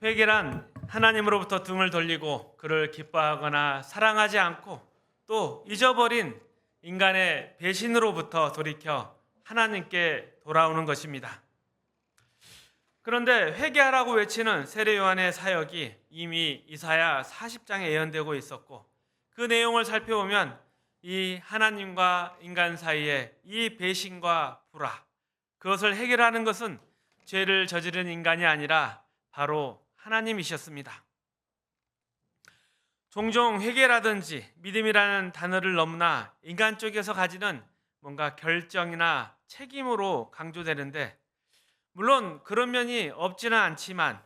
회개란 하나님으로부터 등을 돌리고 그를 기뻐하거나 사랑하지 않고 또 잊어버린 인간의 배신으로부터 돌이켜 하나님께 돌아오는 것입니다. 그런데 회개하라고 외치는 세례 요한의 사역이 이미 이사야 40장에 예언되고 있었고, 그 내용을 살펴보면 이 하나님과 인간 사이에 이 배신과 불화, 그것을 해결하는 것은 죄를 저지른 인간이 아니라 바로 하나님이셨습니다. 종종 회개라든지 믿음이라는 단어를 너무나 인간 쪽에서 가지는 뭔가 결정이나 책임으로 강조되는데, 물론 그런 면이 없지는 않지만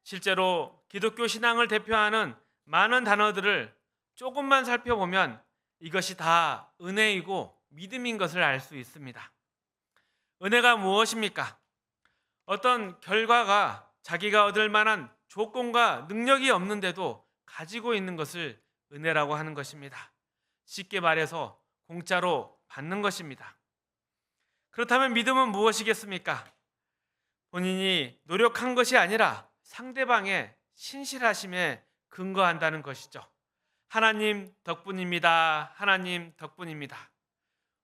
실제로 기독교 신앙을 대표하는 많은 단어들을 조금만 살펴보면 이것이 다 은혜이고 믿음인 것을 알 수 있습니다. 은혜가 무엇입니까? 어떤 결과가 자기가 얻을 만한 조건과 능력이 없는데도 가지고 있는 것을 은혜라고 하는 것입니다. 쉽게 말해서 공짜로 받는 것입니다. 그렇다면 믿음은 무엇이겠습니까? 본인이 노력한 것이 아니라 상대방의 신실하심에 근거한다는 것이죠. 하나님 덕분입니다. 하나님 덕분입니다.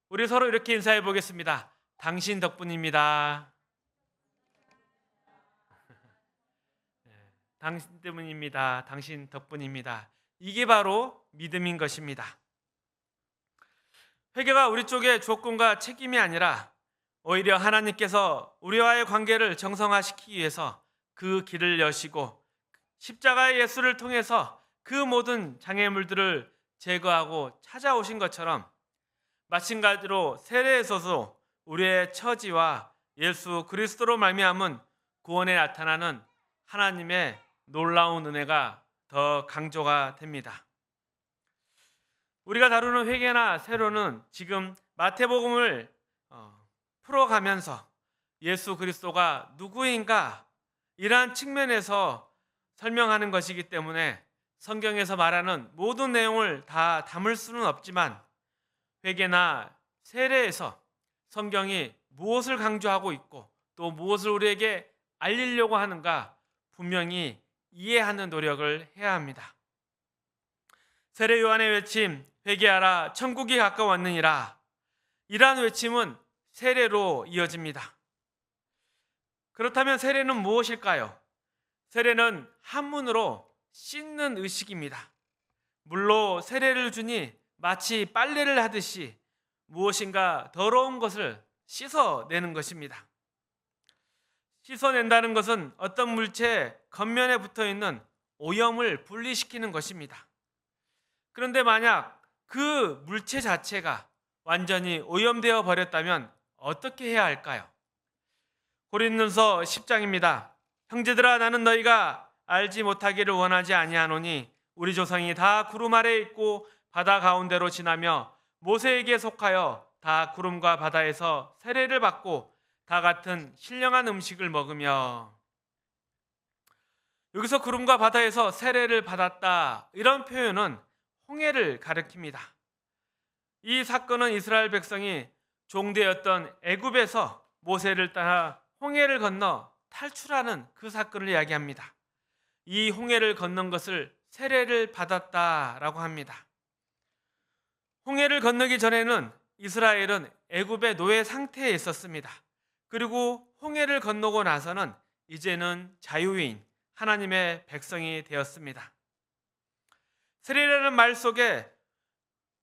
우리 서로 이렇게 인사해 보겠습니다. 당신 덕분입니다. 당신 때문입니다. 당신 덕분입니다. 이게 바로 믿음인 것입니다. 회개가 우리 쪽의 조건과 책임이 아니라 오히려 하나님께서 우리와의 관계를 정상화시키기 위해서 그 길을 여시고 십자가의 예수를 통해서 그 모든 장애물들을 제거하고 찾아오신 것처럼, 마찬가지로 세례에서도 우리의 처지와 예수 그리스도로 말미암은 구원에 나타나는 하나님의 놀라운 은혜가 더 강조가 됩니다. 우리가 다루는 회개나 세로는 지금 마태복음을 풀어가면서 예수 그리스도가 누구인가 이러한 측면에서 설명하는 것이기 때문에 성경에서 말하는 모든 내용을 다 담을 수는 없지만, 회개나 세례에서 성경이 무엇을 강조하고 있고 또 무엇을 우리에게 알리려고 하는가 분명히 이해하는 노력을 해야 합니다. 세례 요한의 외침, 회개하라 천국이 가까웠느니라, 이러한 외침은 세례로 이어집니다. 그렇다면 세례는 무엇일까요? 세례는 한문으로 씻는 의식입니다. 물로 세례를 주니 마치 빨래를 하듯이 무엇인가 더러운 것을 씻어내는 것입니다. 씻어낸다는 것은 어떤 물체의 겉면에 붙어있는 오염을 분리시키는 것입니다. 그런데 만약 그 물체 자체가 완전히 오염되어 버렸다면 어떻게 해야 할까요? 고린도서 10장입니다. 형제들아, 나는 너희가 알지 못하기를 원하지 아니하노니 우리 조상이 다 구름 아래에 있고 바다 가운데로 지나며 모세에게 속하여 다 구름과 바다에서 세례를 받고 다 같은 신령한 음식을 먹으며. 여기서 구름과 바다에서 세례를 받았다, 이런 표현은 홍해를 가리킵니다. 이 사건은 이스라엘 백성이 종되었던 애굽에서 모세를 따라 홍해를 건너 탈출하는 그 사건을 이야기합니다. 이 홍해를 건넌 것을 세례를 받았다라고 합니다. 홍해를 건너기 전에는 이스라엘은 애굽의 노예 상태에 있었습니다. 그리고 홍해를 건너고 나서는 이제는 자유인 하나님의 백성이 되었습니다. 세례라는 말 속에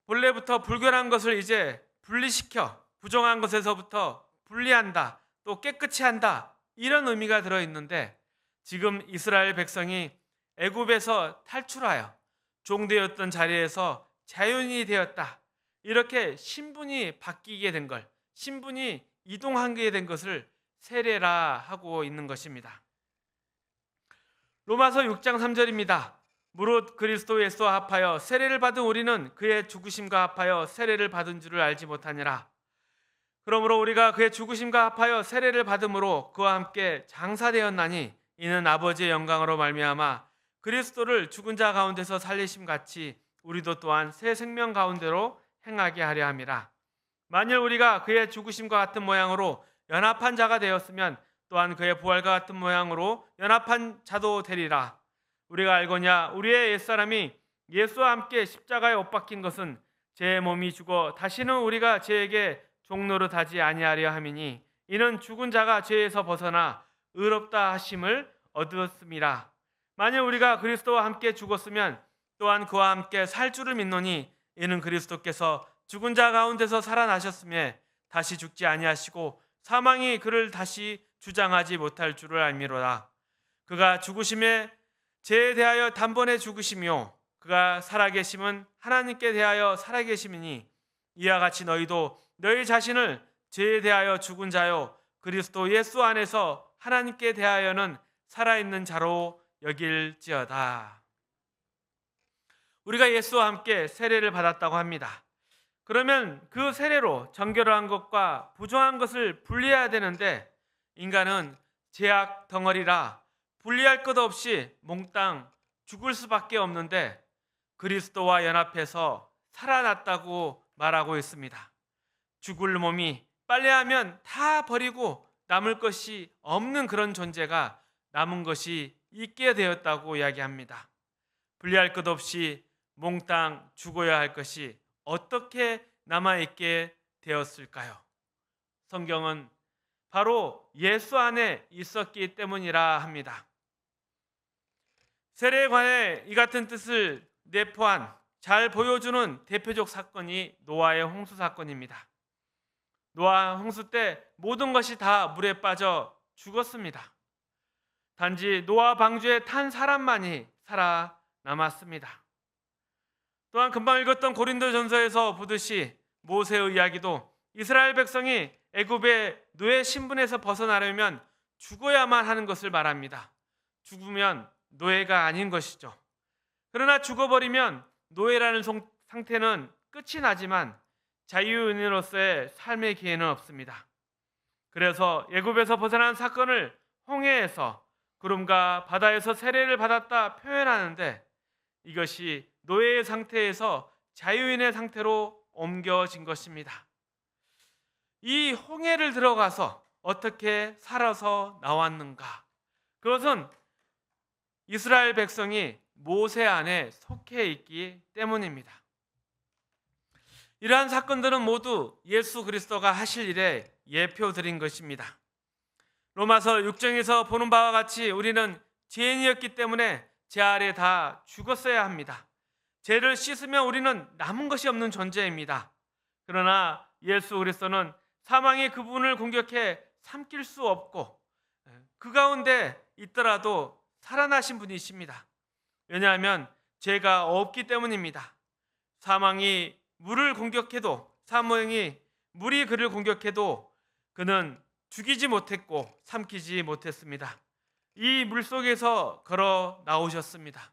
본래부터 불결한 것을 이제 분리시켜 부정한 것에서부터 분리한다, 또 깨끗이 한다, 이런 의미가 들어있는데, 지금 이스라엘 백성이 애굽에서 탈출하여 종되었던 자리에서 자유인이 되었다, 이렇게 신분이 바뀌게 된 걸, 신분이 이동하게 된 것을 세례라 하고 있는 것입니다. 로마서 6장 3절입니다. 무릇 그리스도 예수와 합하여 세례를 받은 우리는 그의 죽으심과 합하여 세례를 받은 줄을 알지 못하니라. 그러므로 우리가 그의 죽으심과 합하여 세례를 받음으로 그와 함께 장사되었나니 이는 아버지의 영광으로 말미암아 그리스도를 죽은 자 가운데서 살리심 같이 우리도 또한 새 생명 가운데로 행하게 하려 함이라. 만일 우리가 그의 죽으심과 같은 모양으로 연합한 자가 되었으면 또한 그의 부활과 같은 모양으로 연합한 자도 되리라. 우리가 알거냐 우리의 옛사람이 예수와 함께 십자가에 못 박힌 것은 제 몸이 죽어 다시는 우리가 죄에게 종노릇하지 아니하려 함이니 이는 죽은 자가 죄에서 벗어나 의롭다 하심을 얻었음이라. 만일 우리가 그리스도와 함께 죽었으면 또한 그와 함께 살 줄을 믿노니 이는 그리스도께서 죽은 자 가운데서 살아나셨으며 다시 죽지 아니하시고 사망이 그를 다시 주장하지 못할 줄을 알미로라. 그가 죽으심에 죄에 대하여 단번에 죽으시며 그가 살아계심은 하나님께 대하여 살아계심이니 이와 같이 너희도 너희 자신을 죄에 대하여 죽은 자요 그리스도 예수 안에서 하나님께 대하여는 살아있는 자로 여길지어다. 우리가 예수와 함께 세례를 받았다고 합니다. 그러면 그 세례로 정결한 것과 부정한 것을 분리해야 되는데 인간은 죄악 덩어리라 분리할 것 없이 몽땅 죽을 수밖에 없는데 그리스도와 연합해서 살아났다고 말하고 있습니다. 죽을 몸이 빨래하면 다 버리고 남을 것이 없는 그런 존재가 남은 것이 있게 되었다고 이야기합니다. 분리할 것 없이 몽땅 죽어야 할 것이 어떻게 남아있게 되었을까요? 성경은 바로 예수 안에 있었기 때문이라 합니다. 세례에 관해 이 같은 뜻을 내포한 잘 보여주는 대표적 사건이 노아의 홍수 사건입니다. 노아 홍수 때 모든 것이 다 물에 빠져 죽었습니다. 단지 노아 방주에 탄 사람만이 살아남았습니다. 또한 금방 읽었던 고린도전서에서 보듯이 모세의 이야기도 이스라엘 백성이 애굽의 노예 신분에서 벗어나려면 죽어야만 하는 것을 말합니다. 죽으면 노예가 아닌 것이죠. 그러나 죽어버리면 노예라는 상태는 끝이 나지만 자유인으로서의 삶의 기회는 없습니다. 그래서 애굽에서 벗어난 사건을 홍해에서 구름과 바다에서 세례를 받았다 표현하는데 이것이 노예의 상태에서 자유인의 상태로 옮겨진 것입니다. 이 홍해를 들어가서 어떻게 살아서 나왔는가? 그것은 이스라엘 백성이 모세 안에 속해 있기 때문입니다. 이러한 사건들은 모두 예수 그리스도가 하실 일에 예표드린 것입니다. 로마서 6장에서 보는 바와 같이 우리는 죄인이었기 때문에 죄 아래 다 죽었어야 합니다. 죄를 씻으면 우리는 남은 것이 없는 존재입니다. 그러나 예수 그리스도는 사망이 그분을 공격해 삼킬 수 없고 그 가운데 있더라도 살아나신 분이십니다. 왜냐하면 죄가 없기 때문입니다. 사망이 물을 공격해도 물이 그를 공격해도 그는 죽이지 못했고 삼키지 못했습니다. 이 물 속에서 걸어 나오셨습니다.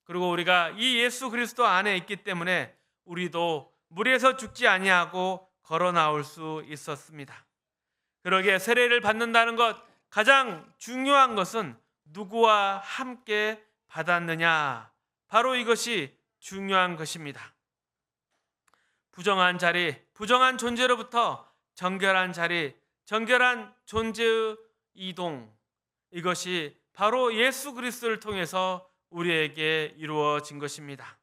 그리고 우리가 이 예수 그리스도 안에 있기 때문에 우리도 물에서 죽지 아니하고 걸어 나올 수 있었습니다. 그러기에 세례를 받는다는 것 가장 중요한 것은 누구와 함께 받았느냐, 바로 이것이 중요한 것입니다. 부정한 자리, 부정한 존재로부터 정결한 자리, 정결한 존재의 이동, 이것이 바로 예수 그리스도를 통해서 우리에게 이루어진 것입니다.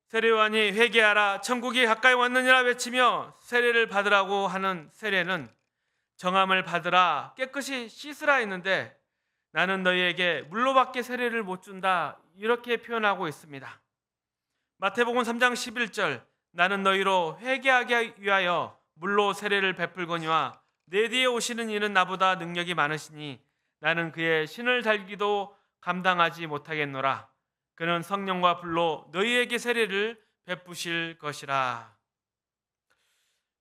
세례요한이 회개하라 천국이 가까이 왔느니라 외치며 세례를 받으라고 하는 세례는 정함을 받으라 깨끗이 씻으라 했는데 나는 너희에게 물로밖에 세례를 못 준다 이렇게 표현하고 있습니다. 마태복음 3장 11절 나는 너희로 회개하게 위하여 물로 세례를 베풀거니와 내 뒤에 오시는 이는 나보다 능력이 많으시니 나는 그의 신을 달기도 감당하지 못하겠노라. 그는 성령과 불로 너희에게 세례를 베푸실 것이라.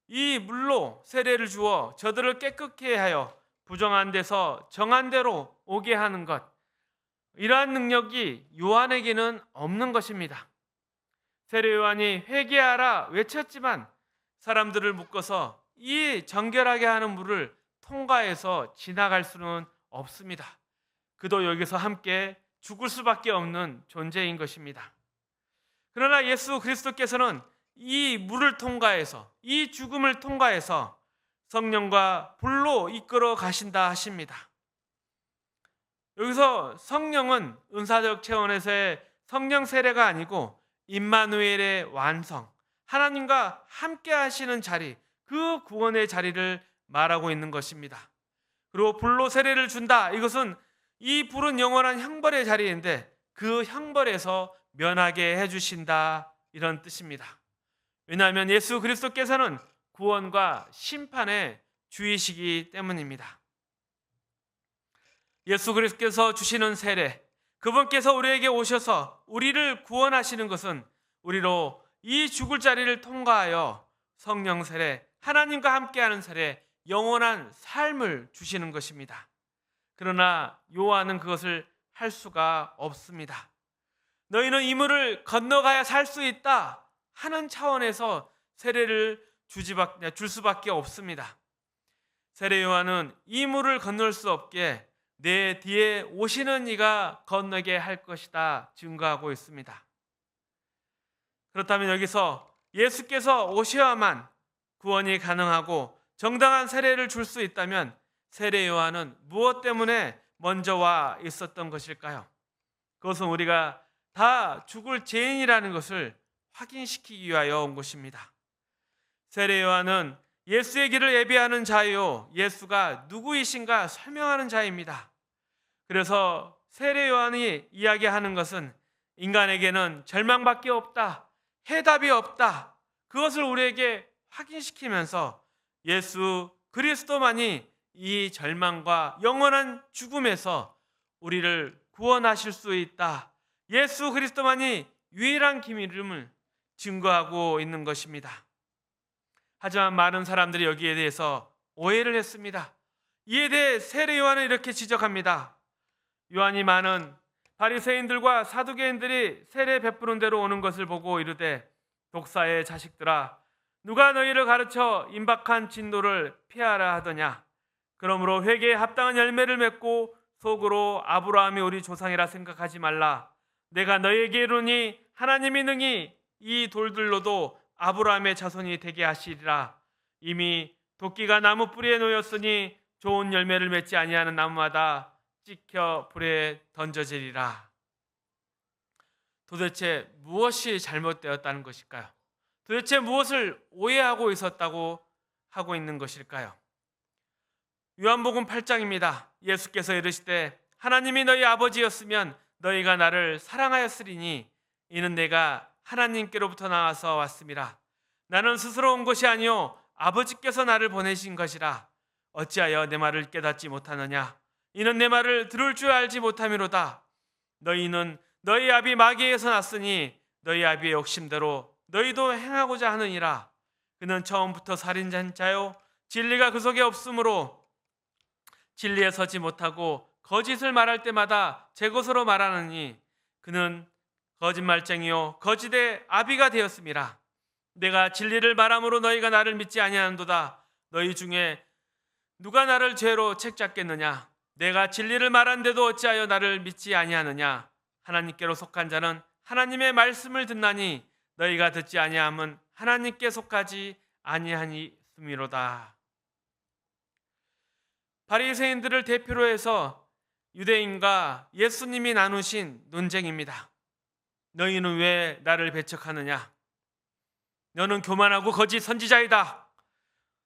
이 물로 세례를 주어 저들을 깨끗게 하여 부정한 데서 정한 대로 오게 하는 것, 이러한 능력이 요한에게는 없는 것입니다. 세례 요한이 회개하라 외쳤지만 사람들을 묶어서 이 정결하게 하는 물을 통과해서 지나갈 수는 없습니다. 그도 여기서 함께 죽을 수밖에 없는 존재인 것입니다. 그러나 예수 그리스도께서는 이 물을 통과해서 이 죽음을 통과해서 성령과 불로 이끌어 가신다 하십니다. 여기서 성령은 은사적 차원에서의 성령 세례가 아니고 임마누엘의 완성, 하나님과 함께 하시는 자리, 그 구원의 자리를 말하고 있는 것입니다. 그리고 불로 세례를 준다. 이것은 이 불은 영원한 형벌의 자리인데 그 형벌에서 면하게 해주신다, 이런 뜻입니다. 왜냐하면 예수 그리스도께서는 구원과 심판의 주이시기 때문입니다. 예수 그리스도께서 주시는 세례, 그분께서 우리에게 오셔서 우리를 구원하시는 것은 우리로 이 죽을 자리를 통과하여 성령 세례, 하나님과 함께하는 세례, 영원한 삶을 주시는 것입니다. 그러나 요한은 그것을 할 수가 없습니다. 너희는 이 물을 건너가야 살 수 있다 하는 차원에서 세례를 줄 수밖에 없습니다. 세례 요한은 이 물을 건널 수 없게 내 뒤에 오시는 이가 건너게 할 것이다 증거하고 있습니다. 그렇다면 여기서 예수께서 오셔야만 구원이 가능하고 정당한 세례를 줄 수 있다면 세례 요한은 무엇 때문에 먼저 와 있었던 것일까요? 그것은 우리가 다 죽을 죄인이라는 것을 확인시키기 위하여 온 것입니다. 세례 요한은 예수의 길을 예비하는 자요, 예수가 누구이신가 설명하는 자입니다. 그래서 세례 요한이 이야기하는 것은 인간에게는 절망밖에 없다, 해답이 없다, 그것을 우리에게 확인시키면서 예수 그리스도만이 이 절망과 영원한 죽음에서 우리를 구원하실 수 있다, 예수 그리스도만이 유일한 기름을 증거하고 있는 것입니다. 하지만 많은 사람들이 여기에 대해서 오해를 했습니다. 이에 대해 세례 요한은 이렇게 지적합니다. 요한이 많은 바리새인들과 사두개인들이 세례 베푸는 대로 오는 것을 보고 이르되, 독사의 자식들아, 누가 너희를 가르쳐 임박한 진노를 피하라 하더냐? 그러므로 회개에 합당한 열매를 맺고 속으로 아브라함이 우리 조상이라 생각하지 말라. 내가 너희에게 이르니 하나님이 능히 이 돌들로도 아브라함의 자손이 되게 하시리라. 이미 도끼가 나무 뿌리에 놓였으니 좋은 열매를 맺지 아니하는 나무마다 찍혀 불에 던져지리라. 도대체 무엇이 잘못되었다는 것일까요? 도대체 무엇을 오해하고 있었다고 하고 있는 것일까요? 요한복음 8장입니다. 예수께서 이르시되, 하나님이 너희 아버지였으면 너희가 나를 사랑하였으리니 이는 내가 하나님께로부터 나와서 왔음이라. 나는 스스로 온 것이 아니요 아버지께서 나를 보내신 것이라. 어찌하여 내 말을 깨닫지 못하느냐? 이는 내 말을 들을 줄 알지 못함이로다. 너희는 너희 아비 마귀에서 났으니 너희 아비의 욕심대로 너희도 행하고자 하느니라. 그는 처음부터 살인자인 자요 진리가 그 속에 없으므로 진리에 서지 못하고 거짓을 말할 때마다 제 것으로 말하느니 그는 거짓말쟁이요 거짓의 아비가 되었음이라. 내가 진리를 말함으로 너희가 나를 믿지 아니하는도다. 너희 중에 누가 나를 죄로 책잡겠느냐? 내가 진리를 말한데도 어찌하여 나를 믿지 아니하느냐? 하나님께로 속한 자는 하나님의 말씀을 듣나니 너희가 듣지 아니함은 하나님께 속하지 아니하니씀이로다. 바리새인들을 대표로 해서 유대인과 예수님이 나누신 논쟁입니다. 너희는 왜 나를 배척하느냐? 너는 교만하고 거짓 선지자이다.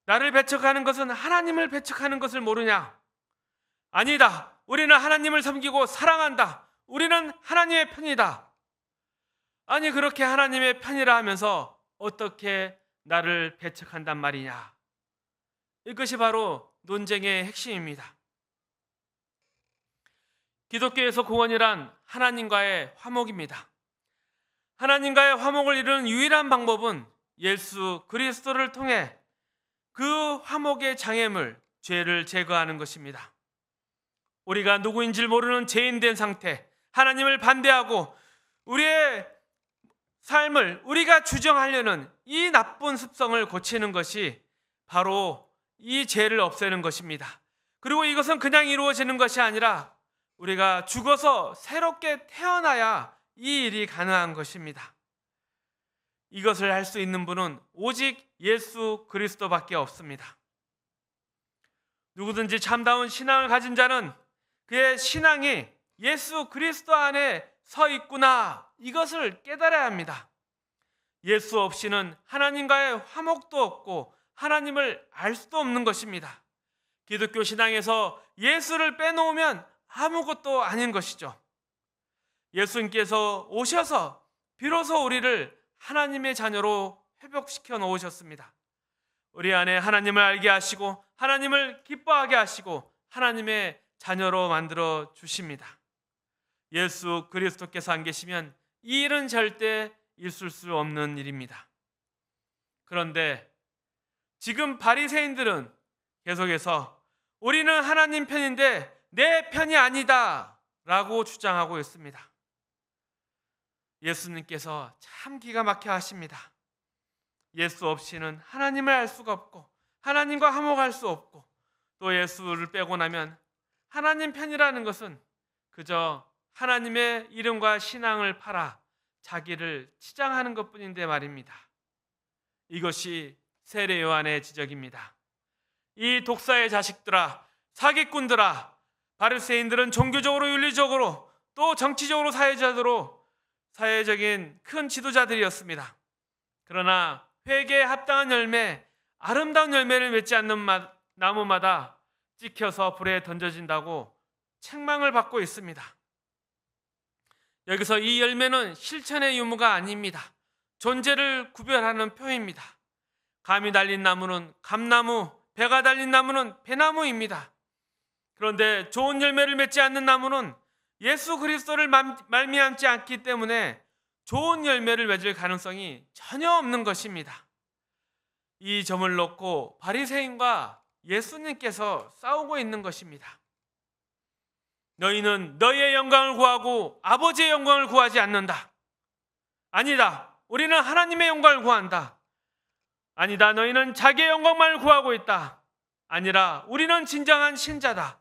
나를 배척하는 것은 하나님을 배척하는 것을 모르냐? 아니다. 우리는 하나님을 섬기고 사랑한다. 우리는 하나님의 편이다. 아니, 그렇게 하나님의 편이라 하면서 어떻게 나를 배척한단 말이냐? 이것이 바로 논쟁의 핵심입니다. 기독교에서 구원이란 하나님과의 화목입니다. 하나님과의 화목을 이루는 유일한 방법은 예수 그리스도를 통해 그 화목의 장애물, 죄를 제거하는 것입니다. 우리가 누구인지를 모르는 죄인된 상태, 하나님을 반대하고 우리의 삶을 우리가 주장하려는 이 나쁜 습성을 고치는 것이 바로 이 죄를 없애는 것입니다. 그리고 이것은 그냥 이루어지는 것이 아니라 우리가 죽어서 새롭게 태어나야 이 일이 가능한 것입니다. 이것을 할 수 있는 분은 오직 예수 그리스도밖에 없습니다. 누구든지 참다운 신앙을 가진 자는 그의 신앙이 예수 그리스도 안에 서 있구나, 이것을 깨달아야 합니다. 예수 없이는 하나님과의 화목도 없고 하나님을 알 수도 없는 것입니다. 기독교 신앙에서 예수를 빼놓으면 아무것도 아닌 것이죠. 예수님께서 오셔서 비로소 우리를 하나님의 자녀로 회복시켜 놓으셨습니다. 우리 안에 하나님을 알게 하시고 하나님을 기뻐하게 하시고 하나님의 자녀로 만들어 주십니다. 예수 그리스도께서 안 계시면 이 일은 절대 있을 수 없는 일입니다. 그런데 지금 바리새인들은 계속해서 우리는 하나님 편인데 내 편이 아니다 라고 주장하고 있습니다. 예수님께서 참 기가 막혀 하십니다. 예수 없이는 하나님을 알 수가 없고 하나님과 화목할 수 없고, 또 예수를 빼고 나면 하나님 편이라는 것은 그저 하나님의 이름과 신앙을 팔아 자기를 치장하는 것뿐인데 말입니다. 이것이 세례 요한의 지적입니다. 이 독사의 자식들아, 사기꾼들아, 바리새인들은 종교적으로 윤리적으로 또 정치적으로 사회적인 큰 지도자들이었습니다. 그러나 회개에 합당한 열매, 아름다운 열매를 맺지 않는 나무마다 찍혀서 불에 던져진다고 책망을 받고 있습니다. 여기서 이 열매는 실천의 유무가 아닙니다. 존재를 구별하는 표입니다. 감이 달린 나무는 감나무, 배가 달린 나무는 배나무입니다. 그런데 좋은 열매를 맺지 않는 나무는 예수 그리스도를 말미암지 않기 때문에 좋은 열매를 맺을 가능성이 전혀 없는 것입니다. 이 점을 놓고 바리새인과 예수님께서 싸우고 있는 것입니다. 너희는 너희의 영광을 구하고 아버지의 영광을 구하지 않는다. 아니다, 우리는 하나님의 영광을 구한다. 아니다, 너희는 자기의 영광만을 구하고 있다. 아니라 우리는 진정한 신자다.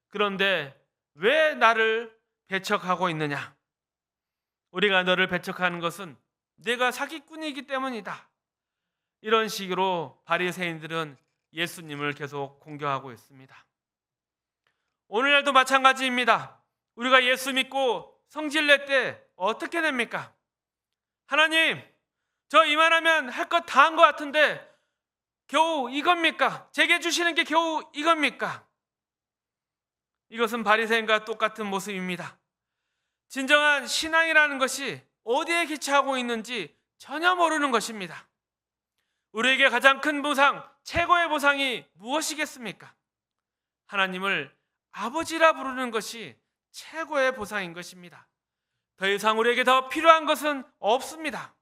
그런데 왜 나를 배척하고 있느냐? 우리가 너를 배척하는 것은 내가 사기꾼이기 때문이다. 이런 식으로 바리새인들은 예수님을 계속 공격하고 있습니다. 오늘날도 마찬가지입니다. 우리가 예수 믿고 성질낼 때 어떻게 됩니까? 하나님, 저 이만하면 할 것 다 한 것 같은데 겨우 이겁니까? 제게 주시는 게 겨우 이겁니까? 이것은 바리새인과 똑같은 모습입니다. 진정한 신앙이라는 것이 어디에 기초하고 있는지 전혀 모르는 것입니다. 우리에게 가장 큰 보상, 최고의 보상이 무엇이겠습니까? 하나님을 아버지라 부르는 것이 최고의 보상인 것입니다. 더 이상 우리에게 더 필요한 것은 없습니다.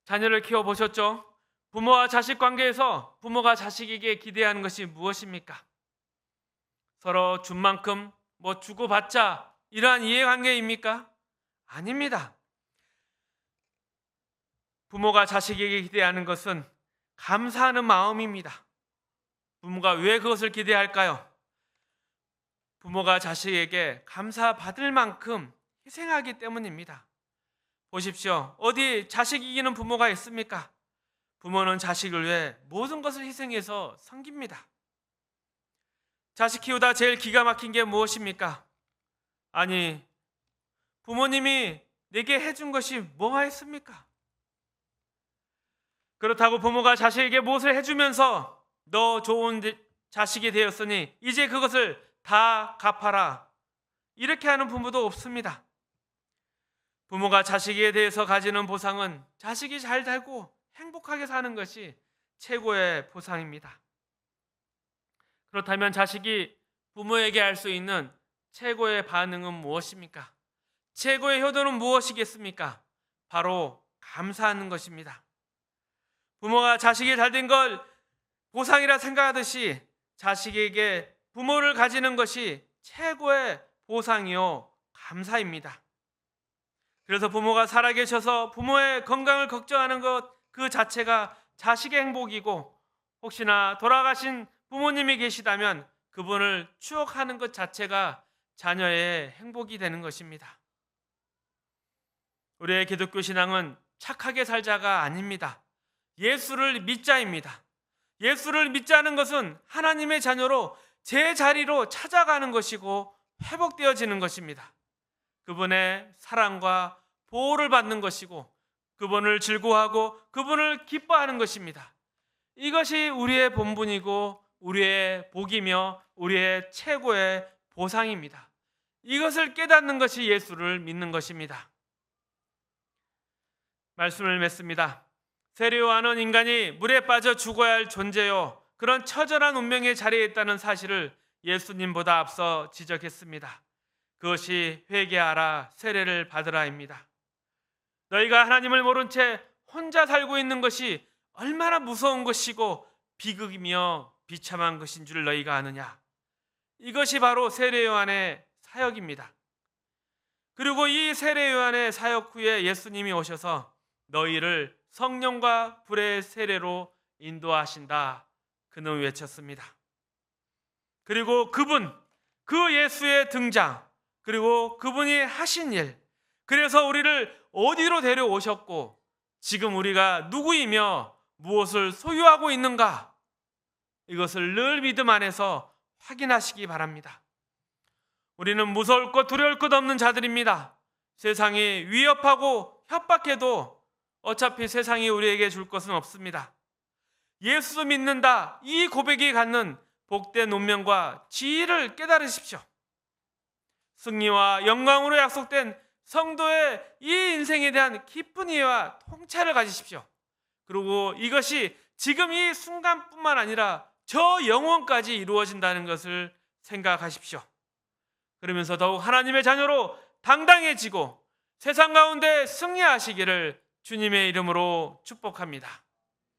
자녀를 키워보셨죠? 부모와 자식 관계에서 부모가 자식에게 기대하는 것이 무엇입니까? 서로 준 만큼 주고받자, 이러한 이해관계입니까? 아닙니다. 부모가 자식에게 기대하는 것은 감사하는 마음입니다. 부모가 왜 그것을 기대할까요? 부모가 자식에게 감사받을 만큼 희생하기 때문입니다. 보십시오. 어디 자식 이기는 부모가 있습니까? 부모는 자식을 위해 모든 것을 희생해서 섬깁니다. 자식 키우다 제일 기가 막힌 게 무엇입니까? 아니, 부모님이 내게 해준 것이 뭐가 있습니까? 그렇다고 부모가 자식에게 무엇을 해주면서 너 좋은 자식이 되었으니 이제 그것을 다 갚아라, 이렇게 하는 부모도 없습니다. 부모가 자식에 대해서 가지는 보상은 자식이 잘 되고 행복하게 사는 것이 최고의 보상입니다. 그렇다면 자식이 부모에게 할 수 있는 최고의 반응은 무엇입니까? 최고의 효도는 무엇이겠습니까? 바로 감사하는 것입니다. 부모가 자식이 잘된 걸 보상이라 생각하듯이 자식에게 부모를 가지는 것이 최고의 보상이요 감사입니다. 그래서 부모가 살아계셔서 부모의 건강을 걱정하는 것 그 자체가 자식의 행복이고, 혹시나 돌아가신 부모님이 계시다면 그분을 추억하는 것 자체가 자녀의 행복이 되는 것입니다. 우리의 기독교 신앙은 착하게 살자가 아닙니다. 예수를 믿자입니다. 예수를 믿지 않은 것은 하나님의 자녀로 제자리로 찾아가는 것이고 회복되어지는 것입니다. 그분의 사랑과 보호를 받는 것이고 그분을 즐거워하고 그분을 기뻐하는 것입니다. 이것이 우리의 본분이고 우리의 복이며 우리의 최고의 보상입니다. 이것을 깨닫는 것이 예수를 믿는 것입니다. 말씀을 맺습니다. 세례 요한은 인간이 물에 빠져 죽어야 할 존재요, 그런 처절한 운명의 자리에 있다는 사실을 예수님보다 앞서 지적했습니다. 그것이 회개하라, 세례를 받으라입니다. 너희가 하나님을 모른 채 혼자 살고 있는 것이 얼마나 무서운 것이고 비극이며 비참한 것인 줄 너희가 아느냐. 이것이 바로 세례 요한의 사역입니다. 그리고 이 세례 요한의 사역 후에 예수님이 오셔서 너희를 성령과 불의 세례로 인도하신다, 그는 외쳤습니다. 그리고 그 예수의 등장, 그리고 그분이 하신 일, 그래서 우리를 어디로 데려오셨고 지금 우리가 누구이며 무엇을 소유하고 있는가, 이것을 늘 믿음 안에서 확인하시기 바랍니다. 우리는 무서울 것 두려울 것 없는 자들입니다. 세상이 위협하고 협박해도 어차피 세상이 우리에게 줄 것은 없습니다. 예수 믿는다, 이 고백이 갖는 복된 운명과 지혜를 깨달으십시오. 승리와 영광으로 약속된 성도의 이 인생에 대한 깊은 이해와 통찰을 가지십시오. 그리고 이것이 지금 이 순간뿐만 아니라 저 영원까지 이루어진다는 것을 생각하십시오. 그러면서 더욱 하나님의 자녀로 당당해지고 세상 가운데 승리하시기를 주님의 이름으로 축복합니다.